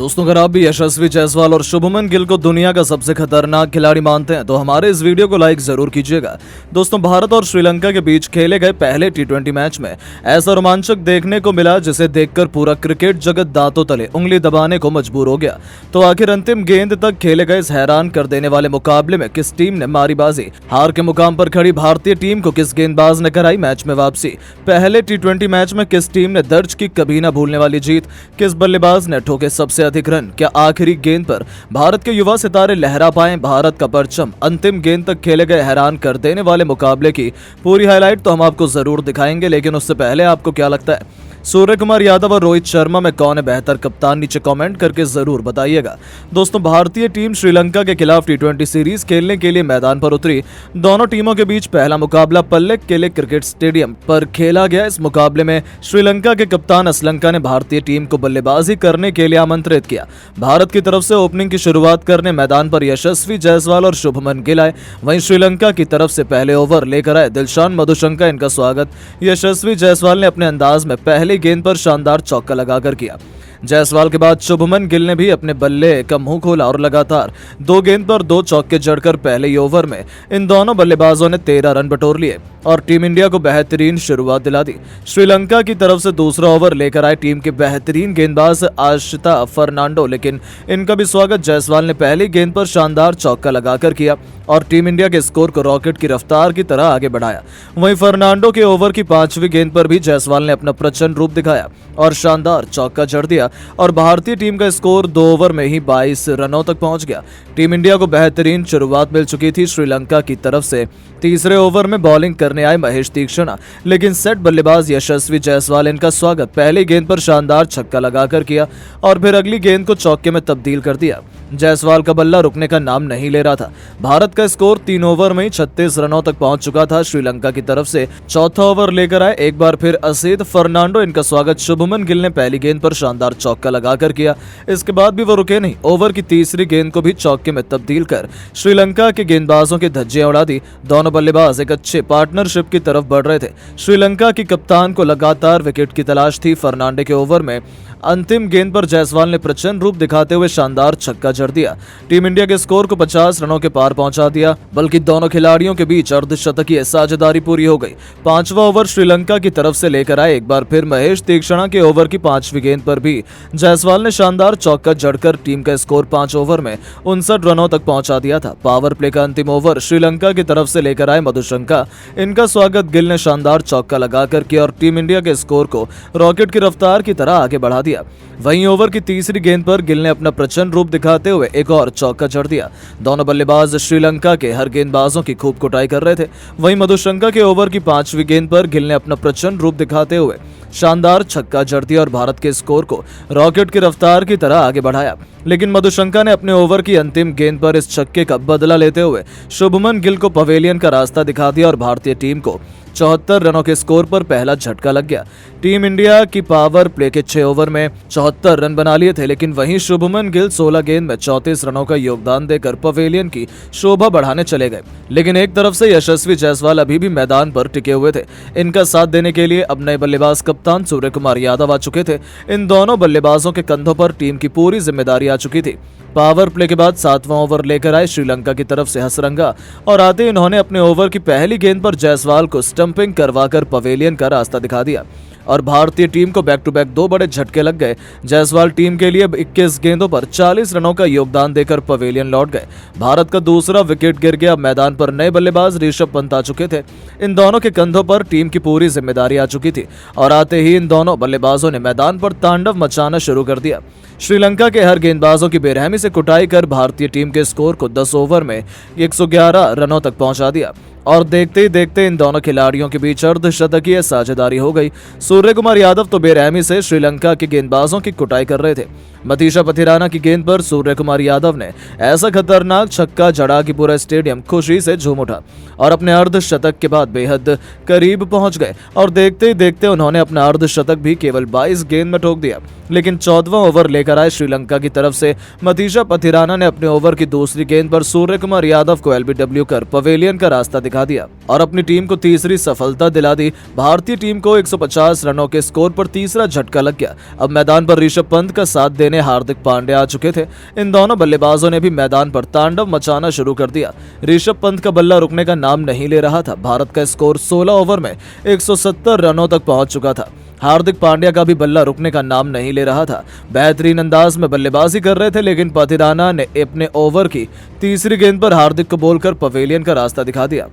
दोस्तों, अगर आप भी यशस्वी जायसवाल और शुभमन गिल को दुनिया का सबसे खतरनाक खिलाड़ी मानते हैं तो हमारे इस वीडियो को लाइक जरूर कीजिएगा। दोस्तों, भारत और श्रीलंका के बीच खेले गए पहले टी20 मैच में ऐसा रोमांचक देखने को मिला जिसे देखकर पूरा क्रिकेट जगत दांतों तले उंगली दबाने को मजबूर हो गया। तो आखिर अंतिम गेंद तक खेले गए इस हैरान कर देने वाले मुकाबले में किस टीम ने मारी बाजी? हार के मुकाम पर खड़ी भारतीय टीम को किस गेंदबाज ने कराई मैच में वापसी? पहले टी20 मैच में किस टीम ने दर्ज की कभी न भूलने वाली जीत? किस बल्लेबाज ने ठोके सबसे अधिक रन? क्या आखिरी गेंद पर भारत के युवा सितारे लहरा पाए भारत का परचम? अंतिम गेंद तक खेले गए हैरान कर देने वाले मुकाबले की पूरी हाईलाइट तो हम आपको जरूर दिखाएंगे, लेकिन उससे पहले आपको क्या लगता है सूर्य कुमार यादव और रोहित शर्मा में कौन है बेहतर कप्तान? नीचे कमेंट करके जरूर बताइएगा। दोस्तों, भारतीय टीम श्रीलंका के खिलाफ टी20 सीरीज खेलने के लिए मैदान पर उतरी। दोनों टीमों के बीच पहला मुकाबला पल्लेक केले क्रिकेट स्टेडियम पर खेला गया। इस मुकाबले में श्रीलंका के कप्तान असलंका ने भारतीय टीम को बल्लेबाजी करने के लिए आमंत्रित किया। भारत की तरफ से ओपनिंग की शुरुआत करने मैदान पर यशस्वी जायसवाल और शुभमन गिल आए। वहीं श्रीलंका की तरफ से पहले ओवर लेकर आए दिलशान मधुशंका। इनका स्वागत यशस्वी जायसवाल ने अपने अंदाज में पहले गेंद पर शानदार चौका लगाकर किया। जायसवाल के बाद शुभमन गिल ने भी अपने बल्ले का मुंह खोला और लगातार 2 गेंद पर 2 चौके जड़कर पहले ही ओवर में इन दोनों बल्लेबाजों ने 13 रन बटोर लिए और टीम इंडिया को बेहतरीन शुरुआत दिला दी। श्रीलंका की तरफ से दूसरा ओवर लेकर आए टीम के बेहतरीन गेंदबाज आशिता फर्नांडो, लेकिन इनका भी स्वागत जायसवाल ने पहली गेंद पर शानदार चौका लगाकर किया और टीम इंडिया के स्कोर को रॉकेट की रफ्तार की तरह आगे बढ़ाया। वहीं फर्नांडो के ओवर की 5वीं गेंद पर भी जायसवाल ने अपना प्रचंड रूप दिखाया और शानदार चौका जड़ दिया और भारतीय टीम का स्कोर 2 ओवर में ही 22 रनों तक पहुंच गया। टीम इंडिया को बेहतरीन शुरुआत मिल चुकी थी। श्रीलंका की तरफ से तीसरे ओवर में बॉलिंग करने आए महेश तीक्षणा, लेकिन सेट बल्लेबाज यशस्वी जायसवाल इनका स्वागत पहली गेंद पर शानदार छक्का लगाकर किया और फिर अगली गेंद को चौके में तब्दील कर दिया। जायसवाल का बल्ला रुकने का नाम नहीं ले रहा था। भारत का स्कोर 3 ओवर में ही 36 रनों तक पहुंच चुका था। श्रीलंका की तरफ से चौथा ओवर लेकर आए एक बार फिर असीद फर्नांडो। इनका स्वागत शुभमन गिल ने पहली गेंद पर शानदार चौका लगाकर किया। इसके बाद भी वो रुके नहीं, ओवर की तीसरी गेंद को भी चौके में तब्दील कर श्रीलंका के गेंदबाजों की धज्जियां उड़ा दी। दोनों बल्लेबाज एक अच्छे पार्टनरशिप की तरफ बढ़ रहे थे। श्रीलंका की कप्तान को लगातार विकेट की तलाश थी। फर्नांडे के ओवर में अंतिम गेंद पर जायसवाल ने प्रचंड रूप दिखाते हुए शानदार छक्का जड़ दिया। टीम इंडिया के स्कोर को 50 रनों के पार पहुंचा दिया, बल्कि दोनों खिलाड़ियों के बीच अर्धशतकीय साझेदारी पूरी हो गई। 5वां ओवर श्रीलंका की तरफ से लेकर आए एक बार फिर महेश तीक्षणा के ओवर की 5वीं गेंद पर भी जायसवाल ने शानदार चौका जड़कर टीम का स्कोर 5 ओवर में 59 रनों तक पहुंचा दिया था। पावर प्ले का अंतिम ओवर श्रीलंका की तरफ से लेकर आए मधुशंका। इनका स्वागत गिल ने शानदार चौका लगाकर किया और टीम इंडिया के स्कोर को रॉकेट की रफ्तार की तरह आगे बढ़ा दिया। वहीं ओवर की तीसरी गेंद पर गिल ने अपना प्रचंड रूप दिखाते हुए एक और चौका जड़ दिया। दोनों बल्लेबाज श्रीलंका के हर गेंदबाजों की खूब कुटाई कर रहे थे। वहीं मधुशंका के ओवर की 5वीं गेंद पर गिल ने अपना प्रचंड रूप दिखाते हुए शानदार छक्का जड़ दिया और भारत के स्कोर को रॉकेट की रफ्तार की तरह आगे बढ़ाया। लेकिन मधुशंका ने अपने ओवर की अंतिम गेंद पर इस छक्के का बदला लेते हुए शुभमन गिल को पवेलियन का रास्ता दिखा दिया और भारतीय टीम को 74 रनों के स्कोर पर पहला झटका लग गया। टीम इंडिया की पावर प्ले के 6 ओवर में 74 रन बना लिए थे, लेकिन वहीं शुभमन गिल 16 गेंद में 34 रनों का योगदान देकर पवेलियन की शोभा बढ़ाने चले गए। लेकिन एक तरफ से यशस्वी जायसवाल अभी भी मैदान पर टिके हुए थे। इनका साथ देने के लिए अब नए बल्लेबाज कप्तान सूर्य कुमार यादव आ चुके थे। इन दोनों बल्लेबाजों के कंधों पर टीम की पूरी जिम्मेदारी आ चुकी थी। पावर प्ले के बाद 7वां ओवर लेकर आए श्रीलंका की तरफ से हसरंगा और आते इन्होंने अपने ओवर की पहली गेंद पर जायसवाल को स्टंपिंग करवाकर पवेलियन का रास्ता दिखा दिया और भारतीय टीम को बैक टू बैक 2 बड़े झटके लग गए। जायसवाल टीम के लिए 21 गेंदों पर 40 रनों का योगदान देकर पवेलियन लौट गए। भारत का दूसरा विकेट गिर गया। मैदान पर नए बल्लेबाज ऋषभ पंत आ चुके थे। इन दोनों के कंधों पर टीम की पूरी जिम्मेदारी आ चुकी थी और आते ही इन दोनों बल्लेबाजों ने मैदान पर तांडव मचाना शुरू कर दिया। श्रीलंका के हर गेंदबाजों की बेरहमी से कुटाई कर भारतीय टीम के स्कोर को 10 ओवर में 111 रनों तक पहुंचा दिया और देखते ही देखते इन दोनों खिलाड़ियों के बीच अर्धशतकीय साझेदारी हो गई। सूर्य कुमार यादव तो बेरहमी से श्रीलंका के गेंदबाजों की कुटाई कर रहे थे। मतीशा पथिराना की गेंद पर सूर्य कुमार यादव ने ऐसा खतरनाक छक्का जड़ा कि पूरा स्टेडियम खुशी से झूम उठा और अपने अर्धशतक के बाद बेहद करीब पहुंच गए और देखते ही देखते उन्होंने अपना अर्धशतक भी केवल 22 गेंद में ठोक दिया। लेकिन 14वां ओवर लेकर आए श्रीलंका की तरफ से मतीशा पथिराना ने अपने ओवर की दूसरी गेंद पर सूर्य कुमार यादव को एलबीडब्ल्यू कर पवेलियन का रास्ता दिखाया दिखा दिया और अपनी टीम को तीसरी सफलता दिला दी। भारतीय टीम को 150 रनों के स्कोर पर तीसरा झटका लग गया। अब मैदान पर ऋषभ पंत का साथ देने हार्दिक पांड्या आ चुके थे। इन दोनों बल्लेबाजों ने भी मैदान पर तांडव मचाना शुरू कर दिया। ऋषभ पंत का बल्ला रुकने का नाम नहीं ले रहा था। भारत का स्कोर 16 ओवर में 170 रनों तक पहुंच चुका था। हार्दिक पांड्या का भी बल्ला रुकने का नाम नहीं ले रहा था। बेहतरीन अंदाज में बल्लेबाजी कर रहे थे, लेकिन पथिराना ने अपने ओवर की तीसरी गेंद पर हार्दिक को बोलकर पवेलियन का रास्ता दिखा दिया।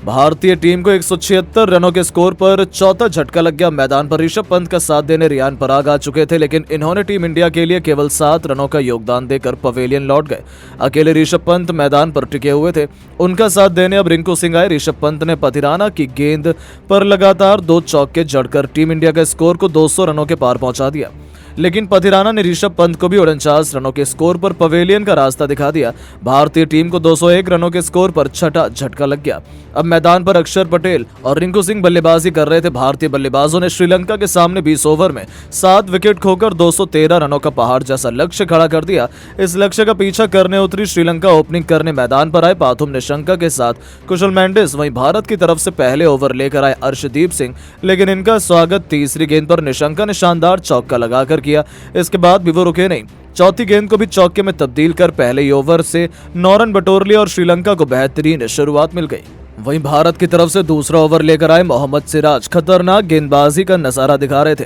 भारतीय टीम को 176 रनों के स्कोर पर चौथा झटका लग गया। मैदान पर ऋषभ पंत का साथ देने रियान पराग आ चुके थे, लेकिन इन्होंने टीम इंडिया के लिए केवल 7 रनों का योगदान देकर पवेलियन लौट गए। अकेले ऋषभ पंत मैदान पर टिके हुए थे। उनका साथ देने अब रिंकू सिंह आए। ऋषभ पंत ने पथिराना की गेंद पर लगातार 2 चौके जड़कर टीम इंडिया के स्कोर को 200 रनों के पार पहुंचा दिया, लेकिन पथिराना ने ऋषभ पंत को भी 49 रनों के स्कोर पर पवेलियन का रास्ता दिखा दिया। भारतीय टीम को 201 रनों के स्कोर पर छठा झटका लग गया। अब मैदान पर अक्षर पटेल और रिंकू सिंह बल्लेबाजी कर रहे थे। भारतीय बल्लेबाजों ने श्रीलंका के सामने 20 ओवर में 7 विकेट खोकर 213 रनों का पहाड़ जैसा लक्ष्य खड़ा कर दिया। इस लक्ष्य का पीछा करने उतरी श्रीलंका। ओपनिंग करने मैदान पर आए पाथुम निशंका के साथ कुशल मेंडिस। वहीं भारत की तरफ से पहले ओवर लेकर आए अर्शदीप सिंह, लेकिन इनका स्वागत तीसरी गेंद पर निशंका ने शानदार चौका लगाकर किया। इसके बाद भी वो रुके नहीं। चौथी गेंद को भी चौके में तब्दील कर पहले ही ओवर से 9 रन बटोर लिया और श्रीलंका को बेहतरीन शुरुआत मिल गई। वहीं भारत की तरफ से दूसरा ओवर लेकर आए मोहम्मद सिराज खतरनाक गेंदबाजी का नजारा दिखा रहे थे।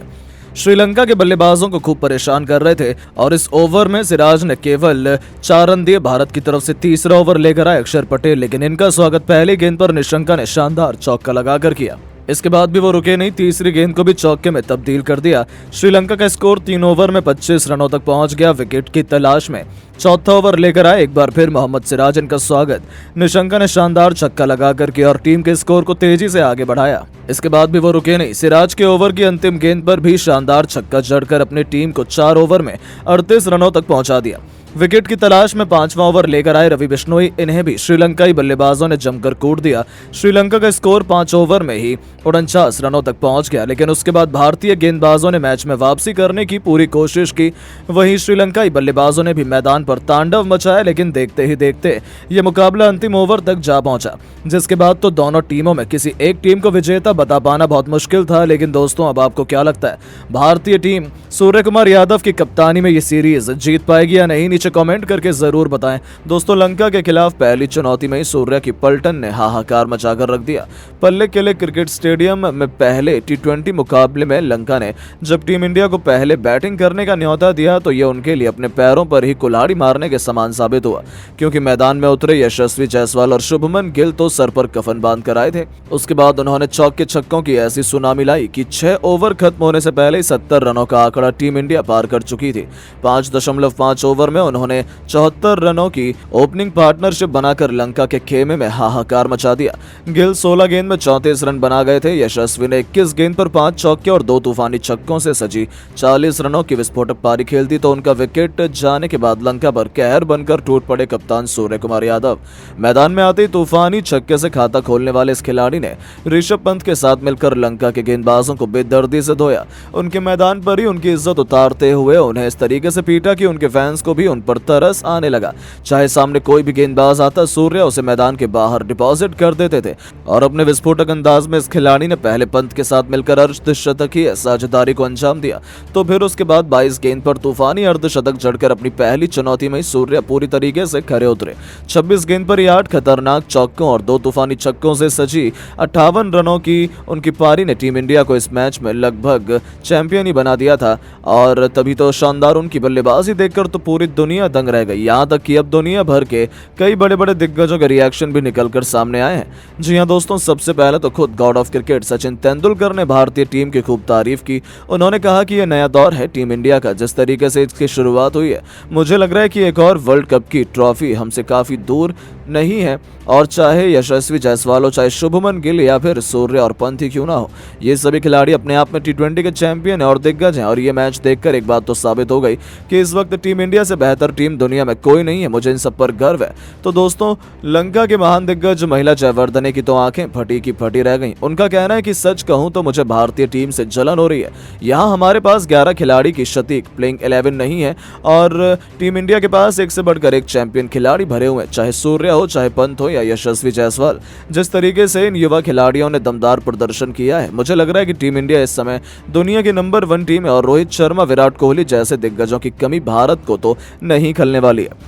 श्रीलंका के बल्लेबाजों को खूब परेशान कर रहे थे और इस ओवर में सिराज ने केवल 4 रन दिए। भारत की तरफ से तीसरा ओवर लेकर आए अक्षर पटेल, लेकिन इनका स्वागत पहली गेंद पर निशंका ने शानदार चौका लगाकर किया। इसके बाद भी वो रुके नहीं। तीसरी गेंद को भी चौके में तब्दील कर दिया। श्रीलंका का स्कोर 3 ओवर में 25 रनों तक पहुंच गया। विकेट की तलाश में चौथा ओवर लेकर आए एक बार फिर मोहम्मद सिराज। इनका स्वागत निशंका ने शानदार छक्का लगाकर किया और टीम के स्कोर को तेजी से आगे बढ़ाया। इसके बाद भी वो रुके नहीं। सिराज के ओवर की अंतिम गेंद पर भी शानदार छक्का जड़कर अपनी टीम को 4 ओवर में 38 रनों तक पहुंचा दिया। विकेट की तलाश में 5वां ओवर लेकर आए रवि बिश्नोई। इन्हें भी श्रीलंकाई बल्लेबाजों ने जमकर कूट दिया। श्रीलंका का स्कोर 5 ओवर में ही 49 रनों तक पहुंच गया, लेकिन उसके बाद भारतीय गेंदबाजों ने मैच में वापसी करने की पूरी कोशिश की। वहीं श्रीलंकाई बल्लेबाजों ने भी मैदान पर तांडव मचाया, लेकिन देखते ही देखते ये मुकाबला अंतिम ओवर तक जा पहुंचा, जिसके बाद तो दोनों टीमों में किसी एक टीम को विजेता बता पाना बहुत मुश्किल था। लेकिन दोस्तों, अब आपको क्या लगता है, भारतीय टीम सूर्य कुमार यादव की कप्तानी में ये सीरीज जीत पाएगी या नहीं? नीचे कमेंट करके जरूर बताएं। दोस्तों, लंका के खिलाफ पहली चुनौती में ही सूर्य की पलटन ने हाहाकार मचाकर रख दिया। पल्ले किले क्रिकेट स्टेडियम में पहले T20 मुकाबले में लंका ने जब टीम इंडिया को पहले बैटिंग करने का न्योता दिया तो ये उनके लिए अपने पैरों पर ही कुल्हाड़ी मारने के समान साबित हुआ, क्योंकि मैदान में उतरे यशस्वी जायसवाल और शुभमन गिल तो सर पर कफन बांध कर आए थे। उसके बाद उन्होंने चौके छक्कों की ऐसी सुनामी लाई कि 6 ओवर खत्म होने से पहले ही 70 रनों का आंकड़ा टीम इंडिया पार कर चुकी थी। 5.5 ओवर में उन्होंने 74 रनों की ओपनिंग पार्टनरशिप बनाकर लंका के खेमे में हाहाकार मचा दिया। गिल 16 गेंद में 34 रन बना गए थे। यशस्वी ने 21 गेंद पर 5 चौके और 2 तूफानी छक्कों से सजी 40 रनों की विस्फोटक पारी खेल दी तो उनका विकेट जाने के बाद लंका पर कहर बनकर टूट पड़े कप्तान सूर्य कुमार यादव। मैदान में आते ही तूफानी छक्के से खाता खोलने वाले इस खिलाड़ी ने ऋषभ पंत के साथ मिलकर लंका के गेंदबाजों को बेदर्दी से धोया। उनके मैदान पर ही उनकी इज्जत उतारते हुए उन्हें इस तरीके से पीटा कि उनके फैंस को भी उन पर तरस आने लगा। चाहे सामने कोई भी गेंदबाज आता, सूर्य उसे मैदान के बाहर डिपॉजिट कर देते थे और अपने विस्फोटक अंदाज में इस खिलाड़ी ने पहले पंत के साथ मिलकर अर्धशतकीय साझेदारी को अंजाम दिया, तो फिर उसके बाद 22 गेंद पर तूफानी अर्धशतक जड़कर अपनी पहली चुनौती में सूर्य पूरी तरीके से खरे उतरे। 26 गेंद पर 8 खतरनाक चौकों और 2 तूफानी छक्कों से सजी 58 रनों की उनकी पारी ने टीम इंडिया को इस मैच में लगभग चैंपियन ही बना दिया था। और तभी तो शानदार उनकी बल्लेबाजी देखकर तो पूरी दुनिया दंग रह गई। यहाँ तक कि अब दुनिया भर के कई बड़े बड़े दिग्गजों के रिएक्शन भी निकलकर सामने आए हैं। जी हाँ दोस्तों, सबसे पहले तो खुद God of cricket Sachin Tendulkar ने भारतीय टीम की खूब तारीफ की। उन्होंने कहा कि यह नया दौर है टीम इंडिया का, जिस तरीके से इसकी शुरुआत हुई है मुझे लग रहा है कि एक और वर्ल्ड कप की ट्रॉफी हमसे काफी दूर नहीं है। और चाहे यशस्वी जायसवाल हो, चाहे शुभमन गिल या फिर सूर्य और पंत ही क्यों ना हो, ये सभी खिलाड़ी अपने आप में T20 के चैंपियन है और दिग्गज हैं। और ये मैच देखकर एक बात तो साबित हो गई कि इस वक्त टीम इंडिया से बेहतर बेहतर टीम दुनिया में कोई नहीं है, मुझे इन सब पर गर्व है। तो दोस्तों, लंका के महान दिग्गज महिला जयवर्धने की तो आंखें फटी की फटी रह गईं। उनका कहना है कि सच कहूं तो मुझे भारतीय टीम से जलन हो रही है। यहाँ हमारे पास 11 खिलाड़ी की शतीक प्लेइंग 11 नहीं है और टीम इंडिया के पास एक से बढ़कर एक चैंपियन खिलाड़ी भरे हुए हैं, चाहे सूर्या हो, चाहे पंत हो या यशस्वी जायसवाल। जिस तरीके से इन युवा खिलाड़ियों ने दमदार प्रदर्शन किया है, मुझे लग रहा है कि टीम इंडिया इस समय दुनिया की नंबर 1 टीम है और रोहित शर्मा, विराट कोहली जैसे दिग्गजों की कमी भारत को तो नहीं खलने वाली है।